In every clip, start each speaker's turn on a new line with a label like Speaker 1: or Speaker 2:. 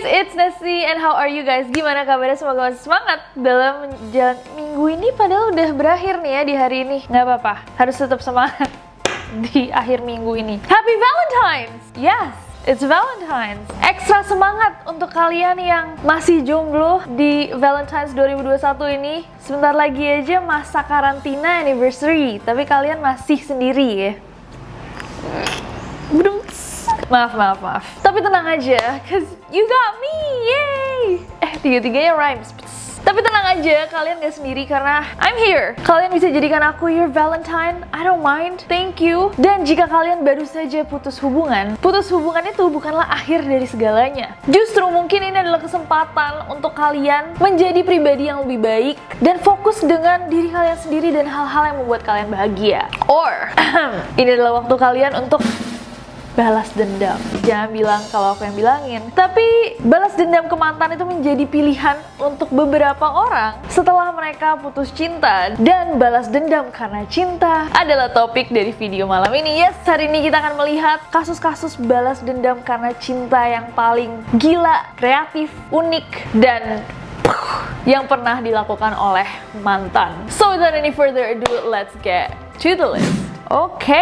Speaker 1: it's Nessie and how are you guys? Gimana kabarnya? Semoga masih semangat dalam menjalani minggu ini, padahal udah berakhir nih ya di hari ini. Nggak apa-apa, harus tetap semangat di akhir minggu ini. Happy Valentine's! Yes, it's Valentine's. Ekstra semangat untuk kalian yang masih jomblo di Valentine's 2021 ini. Sebentar lagi aja masa karantina anniversary, tapi kalian masih sendiri ya. Maaf. Tapi tenang aja, cause you got me, yay! Tiga-tiganya rhymes. Tapi tenang aja, kalian gak sendiri karena I'm here. Kalian bisa jadikan aku your Valentine, I don't mind, thank you. Dan jika kalian baru saja putus hubungan itu bukanlah akhir dari segalanya. Justru mungkin ini adalah kesempatan untuk kalian menjadi pribadi yang lebih baik dan fokus dengan diri kalian sendiri dan hal-hal yang membuat kalian bahagia. Or, ini adalah waktu kalian untuk balas dendam. Jangan bilang kalau aku yang bilangin. Tapi balas dendam ke mantan itu menjadi pilihan untuk beberapa orang setelah mereka putus cinta. Dan balas dendam karena cinta adalah topik dari video malam ini. Yes, hari ini kita akan melihat kasus-kasus balas dendam karena cinta yang paling gila, kreatif, unik, dan yang pernah dilakukan oleh mantan. So without any further ado, let's get to the list. Oke,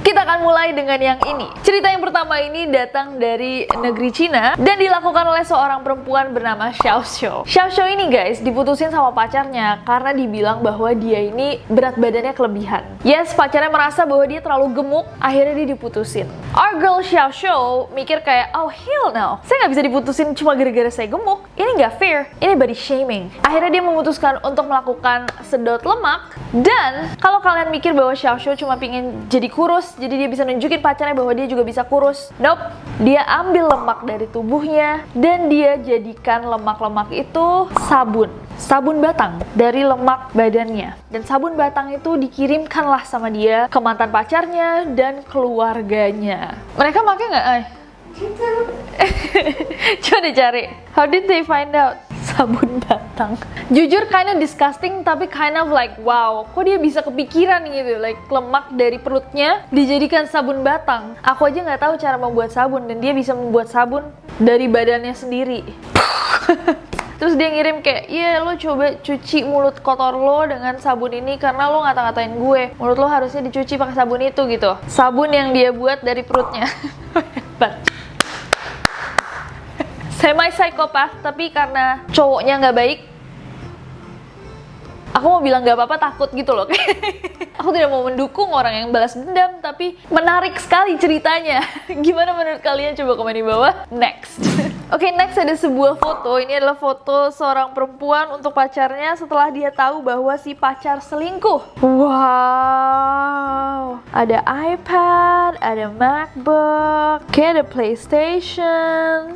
Speaker 1: kita akan mulai dengan yang ini. Cerita yang pertama ini datang dari negeri Cina dan dilakukan oleh seorang perempuan bernama Xiao Xiao. Xiao Xiao ini guys diputusin sama pacarnya karena dibilang bahwa dia ini berat badannya kelebihan. Yes, pacarnya merasa bahwa dia terlalu gemuk, akhirnya dia diputusin. Our girl Xiao Xiao mikir kayak, oh hell no, saya nggak bisa diputusin cuma gara-gara saya gemuk. Ini nggak fair, ini body shaming. Akhirnya dia memutuskan untuk melakukan sedot lemak. Dan kalau kalian mikir bahwa Xiao Xiao cuma pingin jadi kurus, jadi dia bisa nunjukin pacarnya bahwa dia juga bisa kurus. Nope, dia ambil lemak dari tubuhnya dan dia jadikan lemak-lemak itu sabun batang dari lemak badannya. Dan sabun batang itu dikirimkanlah sama dia ke mantan pacarnya dan keluarganya. Mereka pakai nggak? Coba deh cari. How did they find out? Sabun batang. Jujur kinda disgusting, tapi kind of like wow, kok dia bisa kepikiran gitu, like lemak dari perutnya dijadikan sabun batang. Aku aja nggak tahu cara membuat sabun dan dia bisa membuat sabun dari badannya sendiri. Terus dia ngirim kayak, iya lo coba cuci mulut kotor lo dengan sabun ini karena lo ngata-ngatain gue. Mulut lo harusnya dicuci pakai sabun itu gitu. Sabun yang dia buat dari perutnya. Hebat. Semi-psikopat, tapi karena cowoknya nggak baik, aku mau bilang nggak apa-apa, takut gitu loh. Aku tidak mau mendukung orang yang balas dendam, tapi menarik sekali ceritanya. Gimana menurut kalian? Coba komen di bawah. Next. Oke, next ada sebuah foto. Ini adalah foto seorang perempuan untuk pacarnya setelah dia tahu bahwa si pacar selingkuh. Wow. Ada iPad, ada MacBook, ada PlayStation,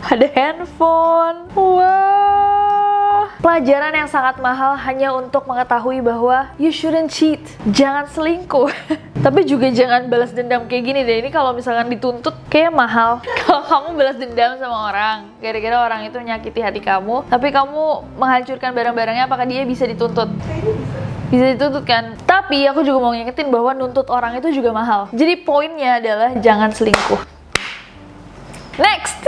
Speaker 1: ada handphone. Wow. Pelajaran yang sangat mahal hanya untuk mengetahui bahwa you shouldn't cheat. Jangan selingkuh. Tapi juga jangan balas dendam kayak gini deh. Ini kalau misalkan dituntut kayak mahal. Kalau kamu balas dendam sama orang gara-gara orang itu menyakiti hati kamu, tapi kamu menghancurkan barang-barangnya, apakah dia bisa dituntut? Bisa dituntut kan? Tapi aku juga mau ngingetin bahwa nuntut orang itu juga mahal. Jadi poinnya adalah jangan selingkuh. Next.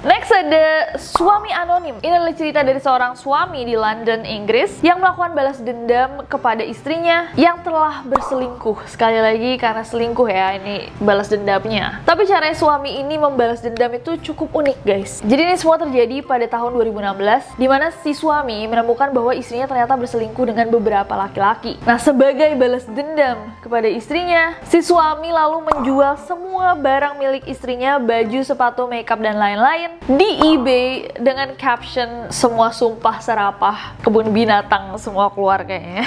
Speaker 1: Next ada suami anonim. Ini adalah cerita dari seorang suami di London, Inggris yang melakukan balas dendam kepada istrinya yang telah berselingkuh. Sekali lagi karena selingkuh ya, ini balas dendamnya. Tapi caranya suami ini membalas dendam itu cukup unik guys. Jadi ini semua terjadi pada tahun 2016 di mana si suami menemukan bahwa istrinya ternyata berselingkuh dengan beberapa laki-laki. Nah, sebagai balas dendam kepada istrinya, si suami lalu menjual semua barang milik istrinya, baju, sepatu, makeup, dan lain-lain di eBay dengan caption semua sumpah serapah, kebun binatang semua keluar kayaknya.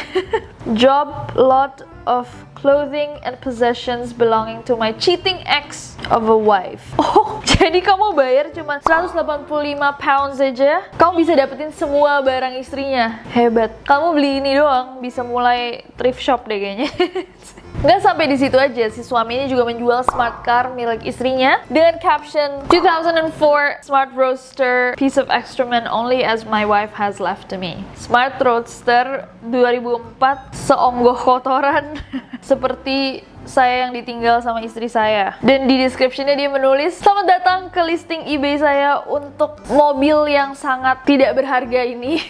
Speaker 1: Job lot of clothing and possessions belonging to my cheating ex of a wife. Oh, jadi kamu bayar cuma 185 pounds aja, kamu bisa dapetin semua barang istrinya. Hebat. Kamu beli ini doang bisa mulai thrift shop deh kayaknya. Nggak sampai di situ aja, si suami ini juga menjual smart car milik istrinya dengan caption 2004 Smart Roadster, piece of excrement only as my wife has left to me. Smart Roadster 2004, seonggoh kotoran seperti saya yang ditinggal sama istri saya. Dan di description-nya dia menulis, "Selamat datang ke listing eBay saya untuk mobil yang sangat tidak berharga ini."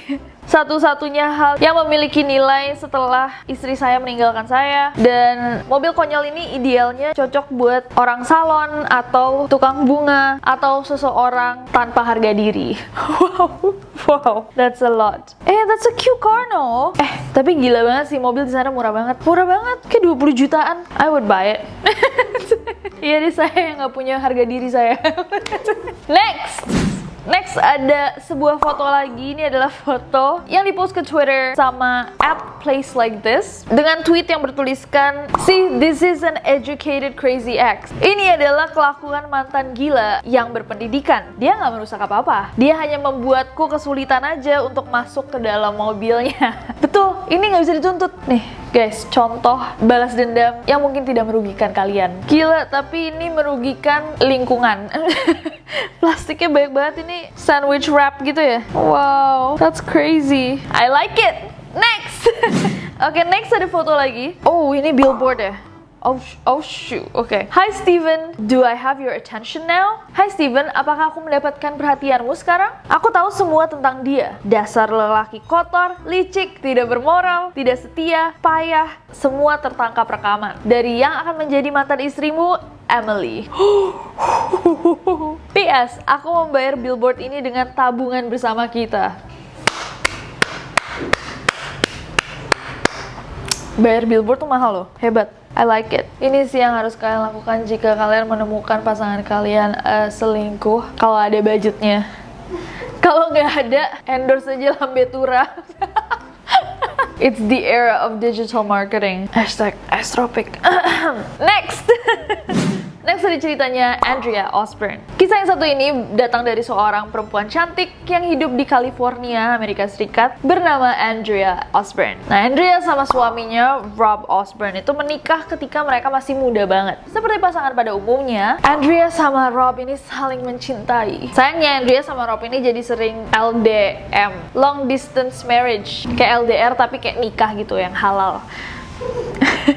Speaker 1: Satu-satunya hal yang memiliki nilai setelah istri saya meninggalkan saya. Dan mobil konyol ini idealnya cocok buat orang salon atau tukang bunga atau seseorang tanpa harga diri. Wow, that's a lot. That's a cute car, no? Tapi gila banget sih, mobil di sana murah banget. Murah banget, kayak 20 jutaan. I would buy it. Iya deh, saya yang nggak punya harga diri saya. Next ada sebuah foto lagi. Ini adalah foto yang dipost ke Twitter sama @placelikethis dengan tweet yang bertuliskan, "See, this is an educated crazy ex." Ini adalah kelakuan mantan gila yang berpendidikan. Dia nggak merusak apa-apa. Dia hanya membuatku kesulitan aja untuk masuk ke dalam mobilnya. Betul, ini nggak bisa dituntut. Nih, guys, contoh balas dendam yang mungkin tidak merugikan kalian. Gila, tapi ini merugikan lingkungan. Plastiknya banyak banget, ini sandwich wrap gitu ya. Wow, that's crazy. I like it. Next. Oke, next ada foto lagi. Oh, ini billboard ya. Oh shoot. Oke. Hi Steven, do I have your attention now? Hi Steven, apakah aku mendapatkan perhatianmu sekarang? Aku tahu semua tentang dia. Dasar lelaki kotor, licik, tidak bermoral, tidak setia, payah, semua tertangkap rekaman. Dari yang akan menjadi mantan istrimu, Emily. PS, aku membayar billboard ini dengan tabungan bersama kita. Bayar billboard tuh mahal loh, hebat. I like it. Ini sih yang harus kalian lakukan jika kalian menemukan pasangan kalian selingkuh. Kalau ada budgetnya. Kalau nggak ada, endorse aja Lambe Tura. It's the era of digital marketing. #Astropic. Next. Next ada ceritanya Andrea Osborne. Kisah yang satu ini datang dari seorang perempuan cantik yang hidup di California, Amerika Serikat, bernama Andrea Osborne. Nah, Andrea sama suaminya Rob Osborne itu menikah ketika mereka masih muda banget. Seperti pasangan pada umumnya, Andrea sama Rob ini saling mencintai. Sayangnya Andrea sama Rob ini jadi sering LDM, long distance marriage, kayak LDR tapi kayak nikah gitu yang halal.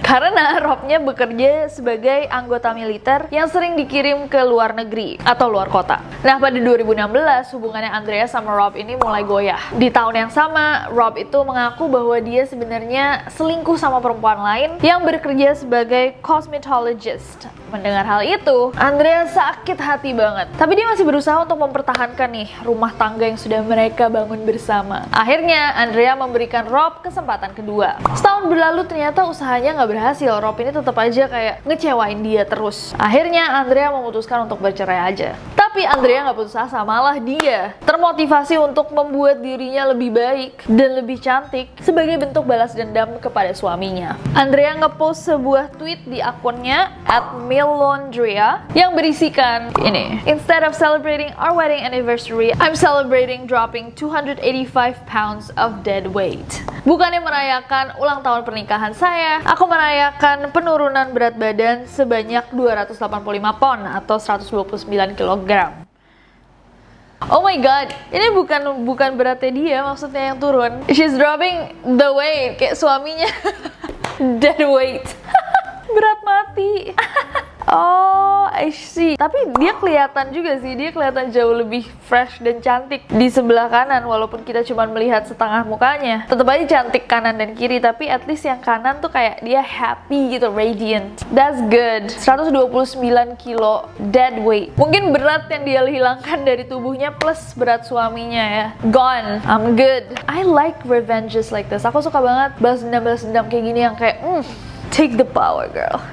Speaker 1: Karena Robnya bekerja sebagai anggota militer yang sering dikirim ke luar negeri atau luar kota. Nah, pada 2016 hubungannya Andrea sama Rob ini mulai goyah. Di tahun yang sama, Rob itu mengaku bahwa dia sebenarnya selingkuh sama perempuan lain yang bekerja sebagai cosmetologist. Mendengar hal itu, Andrea sakit hati banget. Tapi dia masih berusaha untuk mempertahankan nih rumah tangga yang sudah mereka bangun bersama. Akhirnya, Andrea memberikan Rob kesempatan kedua. Setahun berlalu ternyata usahanya nggak berhasil. Rob ini tetap aja kayak ngecewain dia terus. Akhirnya, Andrea memutuskan untuk bercerai aja. Tapi Andrea nggak putus asa, malah dia termotivasi untuk membuat dirinya lebih baik dan lebih cantik sebagai bentuk balas dendam kepada suaminya. Andrea ngepost sebuah tweet di akunnya @milondrea yang berisikan ini, "Instead of celebrating our wedding anniversary, I'm celebrating dropping 285 pounds of dead weight." Bukannya merayakan ulang tahun pernikahan saya, aku merayakan penurunan berat badan sebanyak 285 pound atau 129 kg. Oh my god, ini bukan beratnya dia maksudnya yang turun. She's dropping the weight, kayak suaminya. Dead weight. Berat mati. Oh, I see. Tapi dia kelihatan juga sih, dia kelihatan jauh lebih fresh dan cantik di sebelah kanan, walaupun kita cuma melihat setengah mukanya. Tetap aja cantik kanan dan kiri, tapi at least yang kanan tuh kayak dia happy gitu, radiant. That's good. 129 kilo dead weight. Mungkin berat yang dia hilangkan dari tubuhnya plus berat suaminya ya. Gone. I'm good. I like revenges like this. Aku suka banget balas dendam kayak gini yang kayak take the power, girl.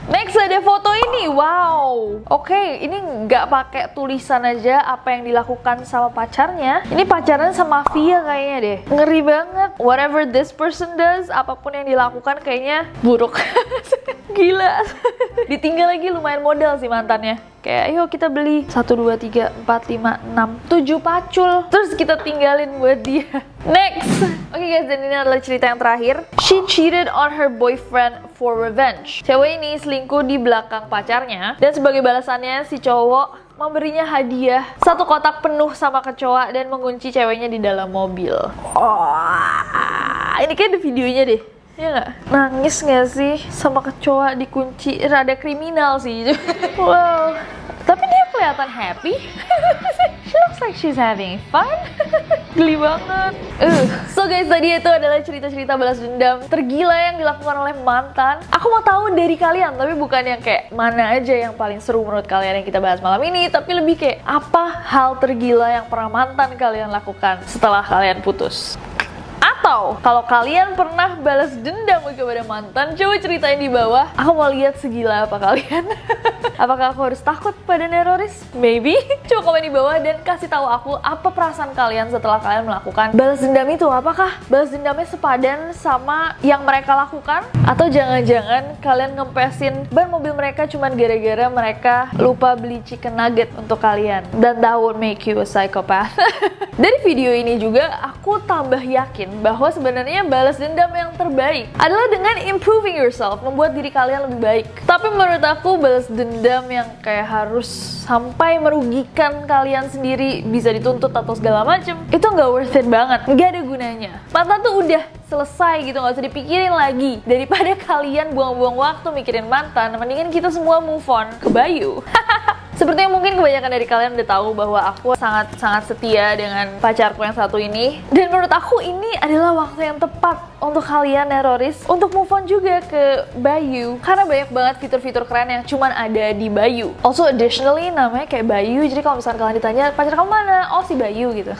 Speaker 1: Next ada foto ini. Wow. Oke, ini nggak pakai tulisan aja apa yang dilakukan sama pacarnya. Ini pacaran sama mafia kayaknya deh. Ngeri banget. Whatever this person does, apapun yang dilakukan kayaknya buruk. Gila. Ditinggal lagi lumayan modal sih mantannya. Kayak, ayo kita beli 1, 2, 3, 4, 5, 6, 7 pacul. Terus kita tinggalin buat dia. Next. Oke guys, dan ini adalah cerita yang terakhir. She cheated on her boyfriend for revenge. Cewek ini selingkuh di belakang pacarnya. Dan sebagai balasannya, si cowok memberinya hadiah 1 kotak penuh sama kecoa dan mengunci ceweknya di dalam mobil. Oh, ini kayak ada videonya deh. Ya nggak? Nangis nggak sih sama kecoa dikunci? Rada kriminal sih. Wow. Tapi dia kelihatan happy. She looks like she's having fun. Geli banget. So guys, tadi itu adalah cerita-cerita balas dendam tergila yang dilakukan oleh mantan. Aku mau tahu dari kalian, tapi bukan yang kayak mana aja yang paling seru menurut kalian yang kita bahas malam ini, tapi lebih kayak apa hal tergila yang pernah mantan kalian lakukan setelah kalian putus. Atau kalau kalian pernah balas dendam kepada mantan, coba ceritain di bawah. Aku mau lihat segila apa kalian. Apakah aku harus takut pada neroris? Maybe. Coba komen di bawah dan kasih tahu aku apa perasaan kalian setelah kalian melakukan balas dendam itu. Apakah balas dendamnya sepadan sama yang mereka lakukan? Atau jangan-jangan kalian ngempesin ban mobil mereka cuman gara-gara mereka lupa beli chicken nugget untuk kalian. Dan that would make you a psychopath. Dari video ini juga aku tambah yakin bahwa sebenarnya balas dendam yang terbaik adalah dengan improving yourself, membuat diri kalian lebih baik. Tapi menurut aku balas dendam yang kayak harus sampai merugikan kalian sendiri, bisa dituntut atau segala macem, itu nggak worth it banget, nggak ada gunanya. Mantan tuh udah selesai gitu, nggak usah dipikirin lagi. Daripada kalian buang-buang waktu mikirin mantan, mendingan kita semua move on ke Bayu. Seperti yang mungkin kebanyakan dari kalian udah tahu bahwa aku sangat setia dengan pacarku yang satu ini. Dan menurut aku ini adalah waktu yang tepat untuk kalian neroris untuk move on juga ke Bayu. Karena banyak banget fitur-fitur keren yang cuman ada di Bayu. Also additionally namanya kayak Bayu, jadi kalau misalnya kalian ditanya pacar kamu mana? Oh si Bayu gitu.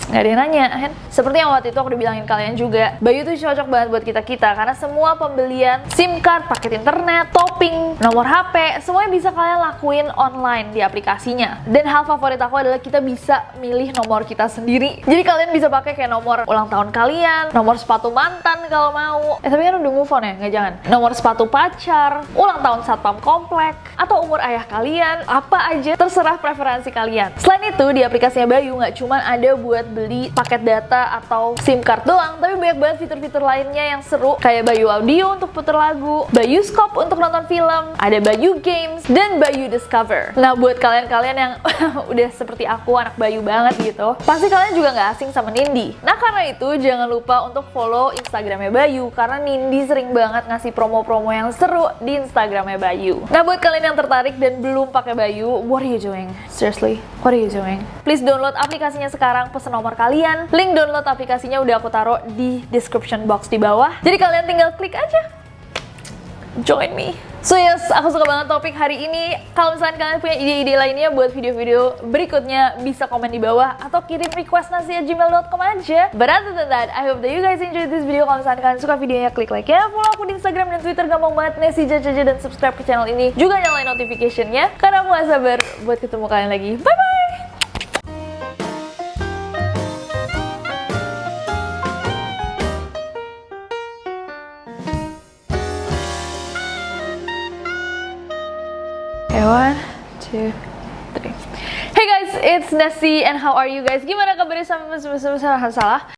Speaker 1: Nggak ada yang nanya kan? Seperti yang waktu itu aku udah bilangin kalian juga, Bayu tuh cocok banget buat kita-kita karena semua pembelian SIM card, paket internet, topping, nomor HP, semuanya bisa kalian lakuin online di aplikasinya. Dan hal favorit aku adalah kita bisa milih nomor kita sendiri. Jadi kalian bisa pakai kayak nomor ulang tahun kalian, nomor sepatu mantan kalau mau. Tapi kan udah move on ya? Nggak, jangan. Nomor sepatu pacar, ulang tahun satpam komplek, atau umur ayah kalian, apa aja terserah preferensi kalian. Selain itu di aplikasinya Bayu nggak cuma ada buat beli paket data atau SIM card doang, tapi banyak banget fitur-fitur lainnya yang seru, kayak Bayu Audio untuk puter lagu, Bayu Scope untuk nonton film, ada Bayu Games, dan Bayu Discover. Nah buat kalian-kalian yang udah seperti aku, anak Bayu banget gitu, pasti kalian juga nggak asing sama Nindi. Nah karena itu jangan lupa untuk follow Instagramnya Bayu, karena Nindi sering banget ngasih promo-promo yang seru di Instagramnya Bayu. Nah buat kalian yang tertarik dan belum pakai Bayu, what are you doing? Seriously, what are you doing? Please download aplikasinya sekarang, pesen nomor kalian. Link download aplikasinya udah aku taruh di description box di bawah. Jadi kalian tinggal klik aja. Join me. So yes, aku suka banget topik hari ini. Kalau misalnya kalian punya ide-ide lainnya buat video-video berikutnya, bisa komen di bawah atau kirim request nasi@gmail.com aja. But other than that, I hope that you guys enjoyed this video. Kalau misalnya kalian suka videonya, klik like ya. Follow aku di Instagram dan Twitter, gampang banget. Nesi Judge aja dan subscribe ke channel ini. Juga nyalain notification-nya, karena aku gak sabar buat ketemu kalian lagi. Bye-bye! Okay, 1, 2, 3. Hey guys, it's Nessie and how are you guys? Gimana kabarnya sama salah?